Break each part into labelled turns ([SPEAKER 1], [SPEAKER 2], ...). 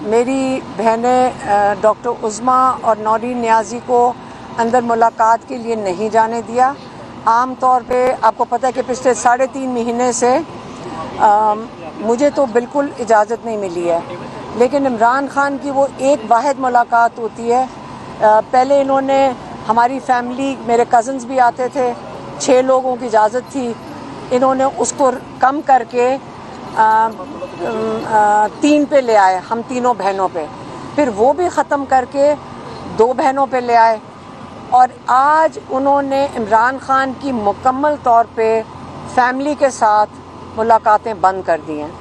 [SPEAKER 1] मेरी बहनें डॉक्टर उज़्मा और नौरीन नियाज़ी को अंदर मुलाकात के लिए नहीं जाने दिया। आम तौर पे आपको पता है कि पिछले 3.5 महीने से मुझे तो बिल्कुल इजाज़त नहीं मिली है, लेकिन इमरान खान की वो एक वाहिद मुलाकात होती है। पहले इन्होंने हमारी फैमिली, मेरे कज़न्स भी आते थे, 6 लोगों की इजाज़त थी, इन्होंने उसको कम करके 3 पे ले आए, हम तीनों बहनों पे, फिर वो भी ख़त्म करके 2 बहनों पे ले आए, और आज उन्होंने इमरान खान की मुकम्मल तौर पे फैमिली के साथ मुलाकातें बंद कर दी हैं।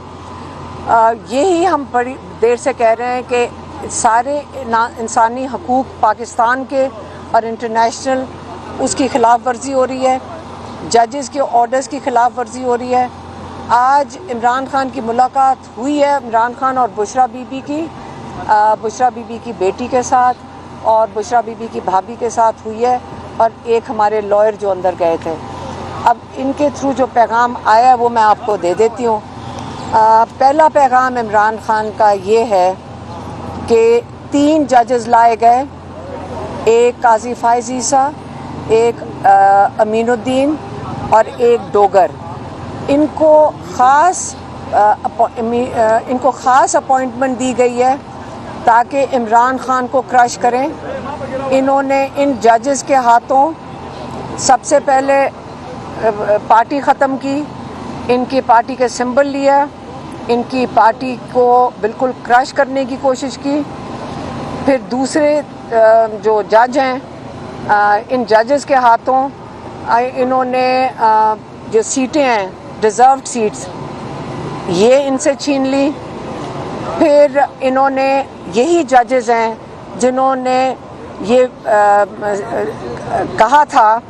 [SPEAKER 1] यही हम बड़ी देर से कह रहे हैं कि सारे इंसानी हकूक़ पाकिस्तान के और इंटरनेशनल उसकी ख़िलाफ़ वर्जी हो रही है, जजेस के ऑर्डर्स की ख़िलाफ़ वर्जी हो रही है। आज इमरान खान की मुलाकात हुई है इमरान खान और बुशरा बीबी की, बुशरा बीबी की बेटी के साथ और बुशरा बीबी की भाभी के साथ हुई है, और एक हमारे लॉयर जो अंदर गए थे। अब इनके थ्रू जो पैगाम आया है वो मैं आपको दे देती हूँ। पहला पैगाम इमरान खान का ये है कि 3 जजेस लाए गए, एक काजी फाइज ईसा, एक अमीनुद्दीन और एक डोगर। इनको ख़ास अपॉइंटमेंट दी गई है ताकि इमरान खान को क्रश करें। इन्होंने इन जजेस के हाथों सबसे पहले पार्टी ख़त्म की, इनकी पार्टी के सिंबल लिया, इनकी पार्टी को बिल्कुल क्रश करने की कोशिश की। फिर दूसरे जो जज हैं, इन जजेस के हाथों इन्होंने जो सीटें हैं, रिज़र्व्ड सीट्स, ये इनसे छीन ली। फिर इन्होंने, यही जजेस हैं जिन्होंने ये कहा था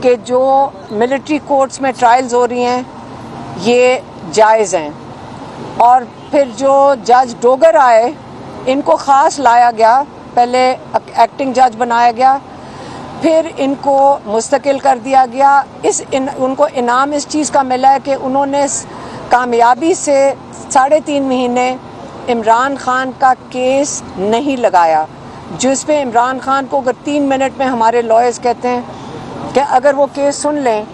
[SPEAKER 1] कि जो मिलिट्री कोर्ट्स में ट्रायल्स हो रही हैं ये जायज़ हैं, और फिर जो जज डोगर आए इनको ख़ास लाया गया, पहले एक्टिंग जज बनाया गया, फिर इनको मुस्तकिल कर दिया गया। उनको इनाम इस चीज़ का मिला है कि उन्होंने कामयाबी से 3.5 महीने इमरान खान का केस नहीं लगाया, जिस पे इमरान खान को अगर 3 मिनट में, हमारे लॉयर्स कहते हैं कि अगर वो केस सुन लें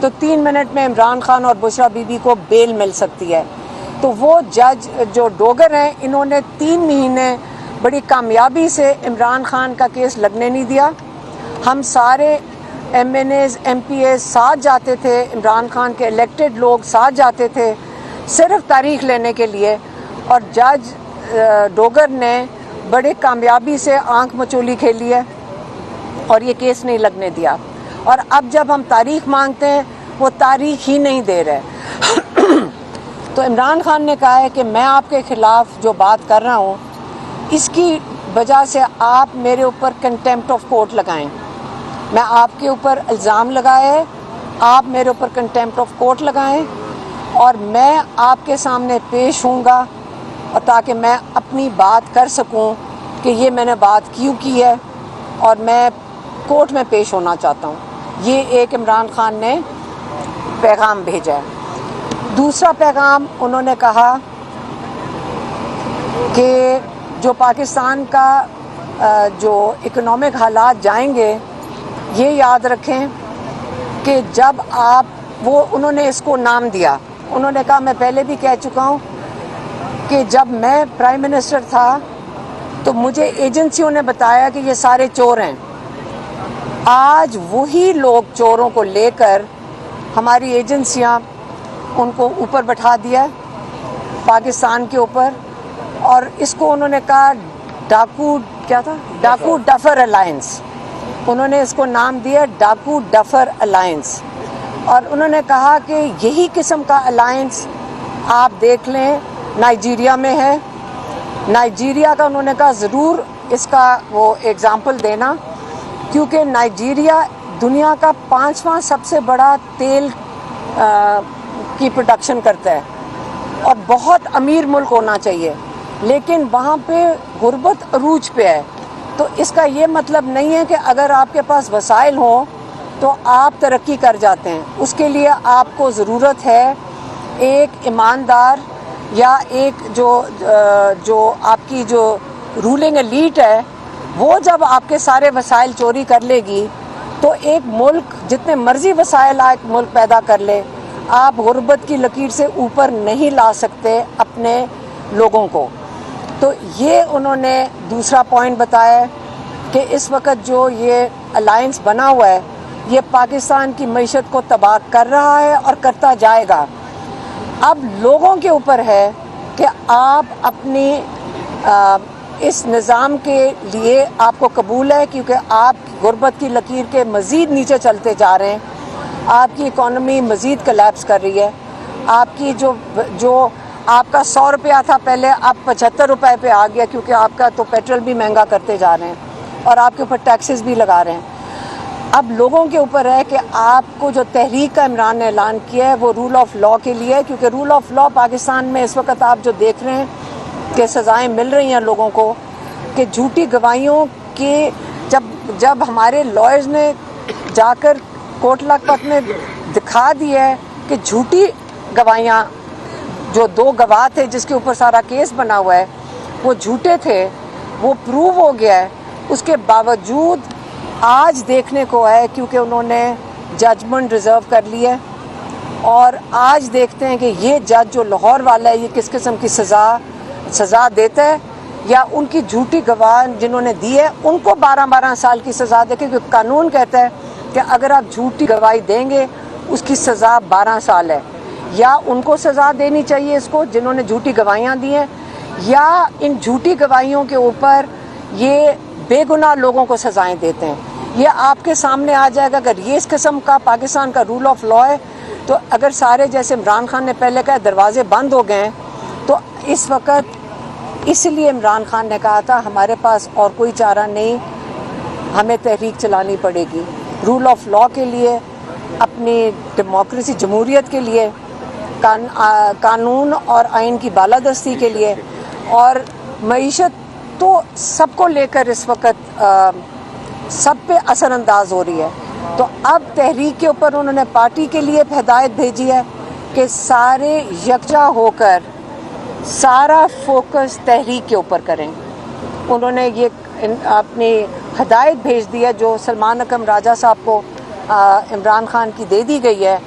[SPEAKER 1] तो 3 मिनट में इमरान खान और बुशरा बीबी को बेल मिल सकती है। तो वो जज जो डोगर हैं, इन्होंने 3 महीने बड़ी कामयाबी से इमरान खान का केस लगने नहीं दिया। हम सारे MNAs MPAs साथ जाते थे, इमरान खान के इलेक्टेड लोग साथ जाते थे सिर्फ तारीख लेने के लिए, और जज डोगर ने बड़े कामयाबी से आंख मचोली खेली है और ये केस नहीं लगने दिया। और अब जब हम तारीख मांगते हैं वो तारीख ही नहीं दे रहे। तो इमरान खान ने कहा है कि मैं आपके ख़िलाफ़ जो बात कर रहा हूँ इसकी वजह से आप मेरे ऊपर कंटेम्प्ट ऑफ कोर्ट लगाएं। मैं आपके ऊपर इल्ज़ाम लगाया है, आप मेरे ऊपर कंटेम्प्ट ऑफ कोर्ट लगाएं, और मैं आपके सामने पेश होऊंगा और ताकि मैं अपनी बात कर सकूं कि ये मैंने बात क्यों की है और मैं कोर्ट में पेश होना चाहता हूं। ये एक इमरान खान ने पैगाम भेजा है। दूसरा पैगाम उन्होंने कहा कि जो पाकिस्तान का जो इकोनॉमिक हालात जाएंगे, ये याद रखें कि जब आप, वो उन्होंने इसको नाम दिया, उन्होंने कहा, मैं पहले भी कह चुका हूँ कि जब मैं प्राइम मिनिस्टर था तो मुझे एजेंसियों ने बताया कि ये सारे चोर हैं। आज वही लोग चोरों को लेकर हमारी एजेंसियां उनको ऊपर बैठा दिया पाकिस्तान के ऊपर, और इसको उन्होंने कहा डाकू, क्या था, डाकू डफर अलायंस। उन्होंने इसको नाम दिया डाकू डफर अलायंस, और उन्होंने कहा कि यही किस्म का अलायंस आप देख लें नाइजीरिया में है। नाइजीरिया का उन्होंने कहा ज़रूर इसका वो एग्ज़ाम्पल देना, क्योंकि नाइजीरिया दुनिया का 5वां सबसे बड़ा तेल की प्रोडक्शन करता है और बहुत अमीर मुल्क होना चाहिए, लेकिन वहाँ पे गुर्बत अरूज पे है। तो इसका ये मतलब नहीं है कि अगर आपके पास वसाइल हों तो आप तरक्की कर जाते हैं। उसके लिए आपको ज़रूरत है एक ईमानदार, या एक जो आपकी जो रूलिंग एलीट है वो जब आपके सारे वसाइल चोरी कर लेगी तो एक मुल्क जितने मर्जी वसाइल एक मुल्क पैदा कर ले, आप गुर्बत की लकीर से ऊपर नहीं ला सकते अपने लोगों को। तो ये उन्होंने दूसरा पॉइंट बताया कि इस वक्त जो ये अलायंस बना हुआ है ये पाकिस्तान की मईशत को तबाह कर रहा है और करता जाएगा। अब लोगों के ऊपर है कि आप अपनी इस निज़ाम के लिए आपको कबूल है, क्योंकि आप गुर्बत की लकीर के मज़ीद नीचे चलते जा रहे हैं, आपकी इकॉनमी मज़ीद कोलैप्स कर रही है, आपकी जो आपका 100 रुपया था पहले अब 75 रुपये पे आ गया, क्योंकि आपका तो पेट्रोल भी महंगा करते जा रहे हैं और आपके ऊपर टैक्सेस भी लगा रहे हैं। अब लोगों के ऊपर है कि आपको जो तहरीक का इमरान ने ऐलान किया है वो रूल ऑफ लॉ के लिए है, क्योंकि रूल ऑफ लॉ पाकिस्तान में इस वक्त आप जो देख रहे हैं कि सज़ाएं मिल रही हैं लोगों को कि झूठी गवाहियों के जब हमारे लॉयर्स ने जाकर कोर्ट लखपत में दिखा दिया है कि झूठी गवाहियाँ, जो 2 गवाह थे जिसके ऊपर सारा केस बना हुआ है वो झूठे थे, वो प्रूव हो गया है, उसके बावजूद आज देखने को है क्योंकि उन्होंने जजमेंट रिज़र्व कर लिया है और आज देखते हैं कि ये जज जो लाहौर वाला है ये किस किस्म की सज़ा देता है, या उनकी झूठी गवाह जिन्होंने दी है उनको 12-12 साल की सज़ा दे, क्योंकि कानून कहता है कि अगर आप झूठी गवाही देंगे उसकी सज़ा 12 साल है। या उनको सज़ा देनी चाहिए इसको जिन्होंने झूठी गवाहियाँ दी हैं, या इन झूठी गवाहियों के ऊपर ये बेगुनाह लोगों को सज़ाएं देते हैं। ये आपके सामने आ जाएगा। अगर ये इस किस्म का पाकिस्तान का रूल ऑफ लॉ है तो अगर सारे जैसे इमरान खान ने पहले कहा दरवाजे बंद हो गए हैं, तो इस वक्त इसलिए इमरान खान ने कहा था हमारे पास और कोई चारा नहीं, हमें तहरीक चलानी पड़ेगी रूल ऑफ लॉ के लिए, अपनी डेमोक्रेसी जमहूरियत के लिए, कानून और आइन की बालादस्ती के लिए, और मईशत तो सबको लेकर इस वक्त सब पे असरअंदाज हो रही है। तो अब तहरीक के ऊपर उन्होंने पार्टी के लिए हिदायत भेजी है कि सारे यकजा होकर सारा फोकस तहरीक के ऊपर करें। उन्होंने ये अपनी हिदायत भेज दी है जो सलमान अकरम राजा साहब को इमरान खान की दे दी गई है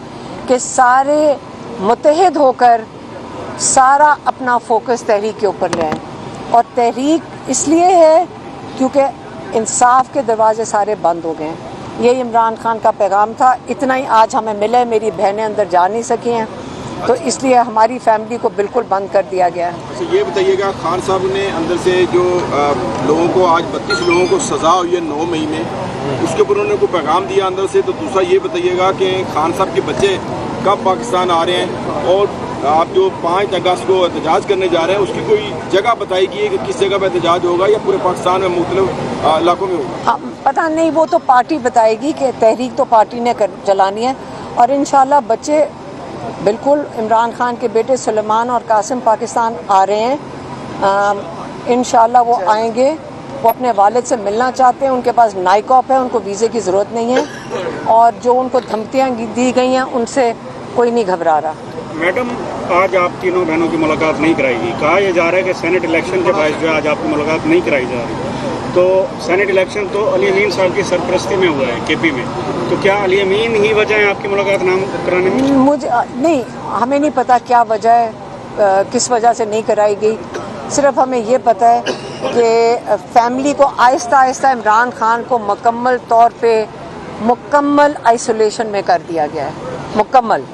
[SPEAKER 1] कि सारे मुत्तहिद होकर सारा अपना फोकस तहरीक के ऊपर ले आएं। और तहरीक इसलिए है क्योंकि इंसाफ के दरवाजे सारे बंद हो गए हैं। ये इमरान खान का पैगाम था, इतना ही आज हमें मिला है। मेरी बहनें अंदर जा नहीं सकी हैं तो इसलिए हमारी फैमिली को बिल्कुल बंद कर दिया गया है।
[SPEAKER 2] अच्छा ये बताइएगा, खान साहब ने अंदर से जो लोगों को आज 32 लोगों को सज़ा हुई है 9 मई में, उसके ऊपर उन्होंने कोई पैगाम दिया अंदर से। तो दूसरा ये बताइएगा कि खान साहब के बच्चे कब पाकिस्तान आ रहे हैं, और आप जो 5 अगस्त को एहतजाज करने जा रहे हैं उसकी कोई जगह बताएगी कि किस जगह पर एहतजाज होगा या पूरे पाकिस्तान में मुख्तलिफ इलाकों में होगा?
[SPEAKER 1] पता नहीं, वो तो पार्टी बताएगी कि तहरीक तो पार्टी ने चलानी है। और इंशाल्लाह बच्चे बिल्कुल इमरान खान के बेटे सुलेमान और कासिम पाकिस्तान आ रहे हैं। इंशाल्लाह वो आएंगे, वो अपने वालिद से मिलना चाहते हैं, उनके पास नाइकॉप है, उनको वीज़े की ज़रूरत नहीं है, और जो उनको धमकियाँ दी गई हैं उनसे कोई नहीं घबरा रहा।
[SPEAKER 3] मैडम, आज आप तीनों बहनों की मुलाकात नहीं कराएगी। कहा यह जा रहा है कि सेनेट इलेक्शन के बाद जो आज आपकी मुलाकात नहीं कराई जा रही। तो सेनेट इलेक्शन तो अली अमीन साहब की सरपरस्ती में हुआ है केपी में, तो क्या अली अमीन ही वजह है आपकी मुलाकात नाम कराने में?
[SPEAKER 1] मुझे नहीं, हमें नहीं पता क्या वजह है, किस वजह से नहीं कराई गई। सिर्फ हमें ये पता है कि फैमिली को आहिस्ता आहिस्ता इमरान खान को मुकम्मल तौर पे मुकम्मल आइसोलेशन में कर दिया गया है। मुकम्मल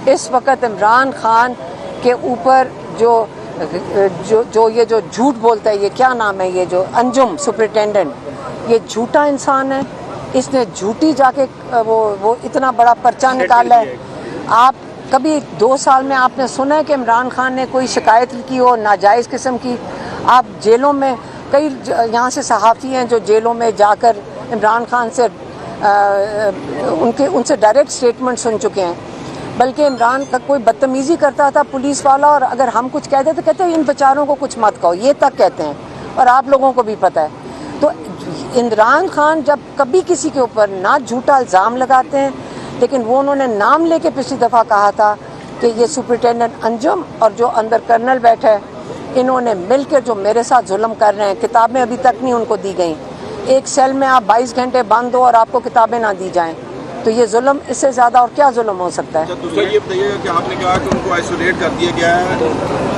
[SPEAKER 1] इस वक्त इमरान खान के ऊपर जो ये जो झूठ बोलता है, ये क्या नाम है, ये जो अंजुम सुपरिटेंडेंट, ये झूठा इंसान है। इसने झूठी जाके वो इतना बड़ा पर्चा निकाला है। आप कभी 2 साल में आपने सुना है कि इमरान खान ने कोई शिकायत की हो नाजायज़ किस्म की? आप जेलों में कई यहाँ से सहाफ़ी हैं जो जेलों में जाकर इमरान खान से उनसे डायरेक्ट स्टेटमेंट सुन चुके हैं। बल्कि इमरान का कोई बदतमीज़ी करता था पुलिस वाला, और अगर हम कुछ कहते तो कहते इन बेचारों को कुछ मत कहो, ये तक कहते हैं, और आप लोगों को भी पता है। तो इमरान खान जब कभी किसी के ऊपर ना झूठा इल्ज़ाम लगाते हैं, लेकिन वो उन्होंने नाम लेके पिछली दफ़ा कहा था कि ये सुपरिटेंडेंट अंजुम और जो अंदर कर्नल बैठा है, इन्होंने मिलकर जो मेरे साथ जुल्म कर रहे हैं। किताबें अभी तक नहीं उनको दी गई। एक सेल में आप 22 घंटे बंद हो और आपको किताबें ना दी जाएं, तो ये जुल्म, इससे ज़्यादा और क्या जुल्म हो सकता है।
[SPEAKER 2] अच्छा, दूसरा ये बताइएगा कि आपने कहा कि उनको आइसोलेट कर दिया गया है,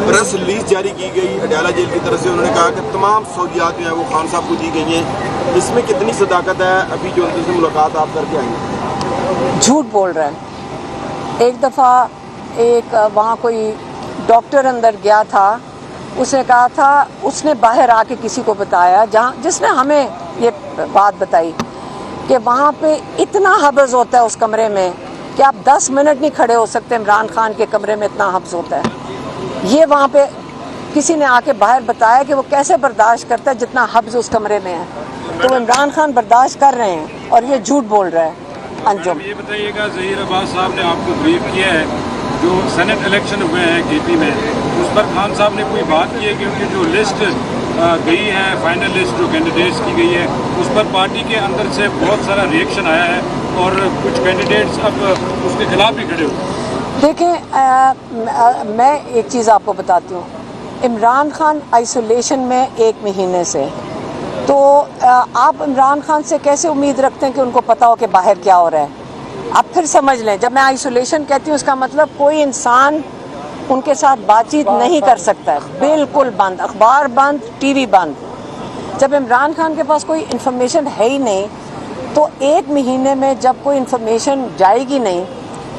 [SPEAKER 2] प्रेस रिलीज जारी की गई अडयाला जेल की तरफ से, उन्होंने कहा कि तमाम सहूलियात जो है वो खान साहब को दी गई हैं। इसमें कितनी सदाकत है? अभी जो उनसे मुलाकात आप करके आएंगे।
[SPEAKER 1] झूठ बोल रहा है। एक दफ़ा एक वहाँ कोई डॉक्टर अंदर गया था, उसने कहा था, उसने बाहर आके किसी को बताया, जिसने हमें ये बात बताई कि वहाँ पे इतना हब्स होता है उस कमरे में कि आप 10 मिनट नहीं खड़े हो सकते। इमरान खान के कमरे में इतना हब्स होता है। ये वहाँ पे किसी ने आके बाहर बताया कि वो कैसे बर्दाश्त करता है जितना हब्स उस कमरे में है। तो इमरान खान बर्दाश्त कर रहे हैं और ये झूठ बोल रहा है अंजुम।
[SPEAKER 4] ये बताइएगा, ज़हीर अब्बास साहब ने आपको ब्रीफ किया है, जो सेनेट इलेक्शन हुए हैं केपी में, उस पर खान साहब ने कोई बात की है? क्योंकि जो लिस्ट गई है, फाइनल लिस्ट जो कैंडिडेट्स की गई है, उस पर पार्टी के अंदर से बहुत सारा रिएक्शन आया है और कुछ कैंडिडेट्स अब उसके खिलाफ भी खड़े हुए।
[SPEAKER 1] देखें, मैं एक चीज़ आपको बताती हूँ। इमरान खान आइसोलेशन में 1 महीने से, तो आप इमरान खान से कैसे उम्मीद रखते हैं कि उनको पता हो कि बाहर क्या हो रहा है? आप फिर समझ लें, जब मैं आइसोलेशन कहती हूँ उसका मतलब कोई इंसान उनके साथ बातचीत नहीं कर सकता है। बिल्कुल बंद, अखबार बंद, टीवी बंद। जब इमरान खान के पास कोई इन्फॉर्मेशन है ही नहीं, तो 1 महीने में जब कोई इन्फॉर्मेशन जाएगी नहीं,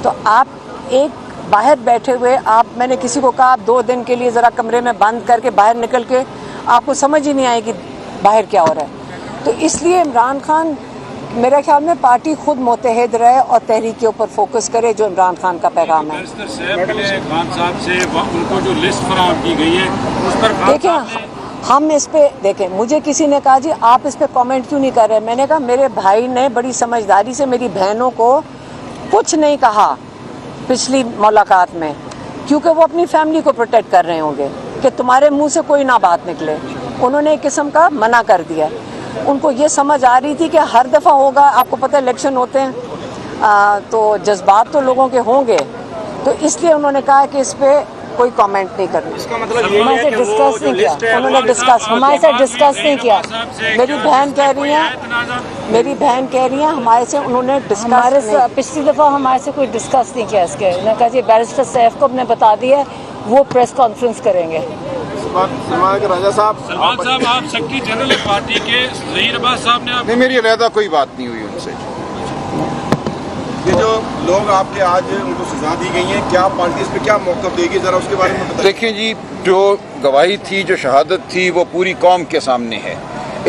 [SPEAKER 1] तो आप एक बाहर बैठे हुए, मैंने किसी को कहा आप 2 दिन के लिए ज़रा कमरे में बंद करके बाहर निकल के, आपको समझ ही नहीं आएगी बाहर क्या हो रहा है। तो इसलिए इमरान खान, मेरे ख्याल में पार्टी खुद मुतहद रहे और तहरीक के ऊपर फोकस करे, जो इमरान खान का पैगाम है।
[SPEAKER 4] खान साहब से उनको जो लिस्ट फराहम की गई है, उस पर
[SPEAKER 1] देखिए, हम इस पे देखें, मुझे किसी ने कहा जी आप इस पे कमेंट क्यों नहीं कर रहे? मैंने कहा मेरे भाई ने बड़ी समझदारी से मेरी बहनों को कुछ नहीं कहा पिछली मुलाकात में, क्योंकि वो अपनी फैमिली को प्रोटेक्ट कर रहे होंगे कि तुम्हारे मुंह से कोई ना बात निकले। उन्होंने एक किस्म का मना कर दिया। उनको ये समझ आ रही थी कि हर दफ़ा होगा, आपको पता है इलेक्शन होते हैं, तो जज्बात तो लोगों के होंगे, तो इसलिए उन्होंने कहा कि इस पर कोई कमेंट नहीं करना।
[SPEAKER 3] इसका मतलब ये
[SPEAKER 1] हमारे
[SPEAKER 3] है
[SPEAKER 1] से
[SPEAKER 3] कि
[SPEAKER 1] डिस्कस नहीं किया, उन्होंने डिस्कस हमारे साथ डिस्कस नहीं किया। मेरी बहन कह रही है हमारे से उन्होंने डिस्कस,
[SPEAKER 5] पिछली दफ़ा हमारे से कोई डिस्कस नहीं किया इसके। उन्होंने कहा जी बैरिस्टर सैफ को हमने बता दिया, वो प्रेस कॉन्फ्रेंस करेंगे।
[SPEAKER 2] राजा साहब,
[SPEAKER 4] सलमान साहब, आप सेक्रेटरी जनरल पार्टी के, ज़हीर अब्बास साहब ने
[SPEAKER 2] नहीं, मेरी अलहदा कोई बात नहीं हुई उनसे। ये जो लोग आपके आज उनको सजा दी गई है, क्या पार्टी इस पे क्या मौक़िफ़ देगी, जरा उसके बारे में बताइए।
[SPEAKER 6] देखिए जी, जो गवाही थी, जो शहादत थी, वो पूरी कौम के सामने है।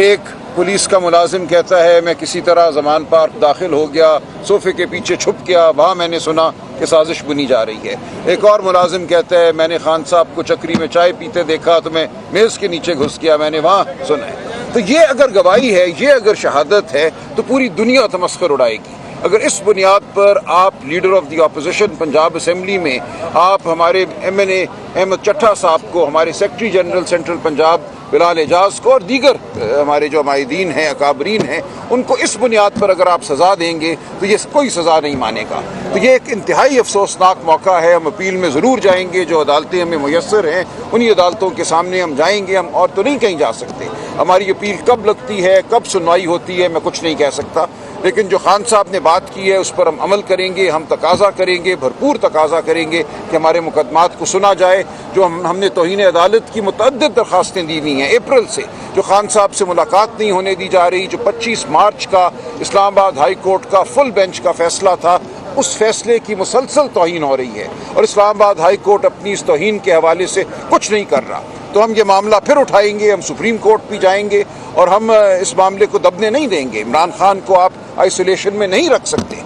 [SPEAKER 6] एक पुलिस का मुलाजिम कहता है मैं किसी तरह जमान पार्क दाखिल हो गया, सोफे के पीछे छुप गया, वहाँ मैंने सुना कि साजिश बुनी जा रही है। एक और मुलाजिम कहता है मैंने खान साहब को चक्री में चाय पीते देखा तो मैं मेज़ के नीचे घुस गया, मैंने वहाँ सुना है। तो ये अगर गवाही है, ये अगर शहादत है, तो पूरी दुनिया तमस्खुर उड़ाएगी। अगर इस बुनियाद पर आप leader of the opposition Punjab assembly में आप हमारे MNA अहमद चट्ठा साहब को, हमारे secretary general central Punjab Bilal Ejaz को और दीगर हमारे जो माहिदीन हैं, अकाबरीन हैं, उनको इस बुनियाद पर अगर आप सज़ा देंगे तो ये कोई सज़ा नहीं मानेगा। तो ये एक इंतहाई अफसोसनाक मौका है। हम अपील में ज़रूर जाएंगे, जो अदालतें हमें मुयस्सर हैं उन्हीं अदालतों के सामने हम जाएंगे, हम और तो नहीं कहीं जा सकते। हमारी अपील कब लगती है, कब सुनवाई होती है, मैं कुछ नहीं कह सकता, लेकिन जो खान साहब ने बात की है उस पर हम अमल करेंगे। हम तकाजा करेंगे, भरपूर तकाजा करेंगे कि हमारे मुकदमात को सुना जाए। जो हमने तौहीन अदालत की मुतअद्दिद दरखास्तें दी हुई हैं अप्रैल से, जो खान साहब से मुलाकात नहीं होने दी जा रही, जो 25 मार्च का इस्लामाबाद हाई कोर्ट का फुल बेंच का फैसला था, उस फैसले की मुसलसल तौहीन हो रही है और इस्लामाबाद हाई कोर्ट अपनी इस तौहीन के हवाले से कुछ नहीं कर रहा। तो हम ये मामला फिर उठाएंगे, हम सुप्रीम कोर्ट भी जाएंगे और हम इस मामले को दबने नहीं देंगे। इमरान खान को आप आइसोलेशन में नहीं रख सकते।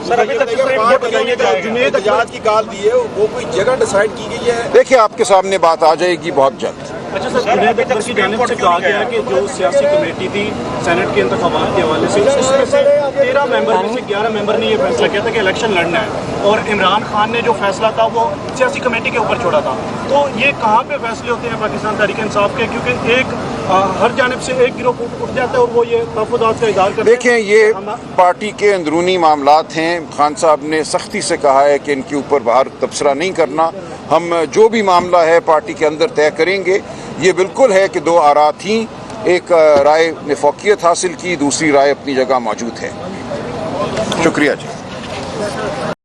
[SPEAKER 3] सर, अभी तक
[SPEAKER 2] जुनैद एजाज की कॉल दी है, वो कोई जगह डिसाइड की गई है?
[SPEAKER 6] देखिए, आपके सामने बात आ जाएगी बहुत जल्द।
[SPEAKER 7] अच्छा सर, जुनैद अकबर की जानिब से कहा गया है कि जो सियासी कमेटी थी सेनेट के इंतखाबात के हवाले से, उसमें से 13 मेंबर में से 11 मेंबर ने ये फैसला किया था कि इलेक्शन लड़ना है और इमरान खान ने जो फैसला था वो सियासी कमेटी के ऊपर छोड़ा था। तो ये कहाँ पे फैसले होते हैं पाकिस्तान तहरीक इंसाफ के? क्योंकि एक हर जानिब से एक गिरोह उठ जाता है और वो ये तहफ़्फ़ुज़ात का इज़हार करते हैं।
[SPEAKER 6] देखें, ये पार्टी के अंदरूनी मामलात हैं। खान साहब ने सख्ती से कहा है कि इनके ऊपर बाहर तबसरा नहीं करना। हम जो भी मामला है पार्टी के अंदर तय करेंगे। ये बिल्कुल है कि दो आरा थी, एक राय ने फौकियत हासिल की, दूसरी राय अपनी जगह मौजूद है। शुक्रिया जी।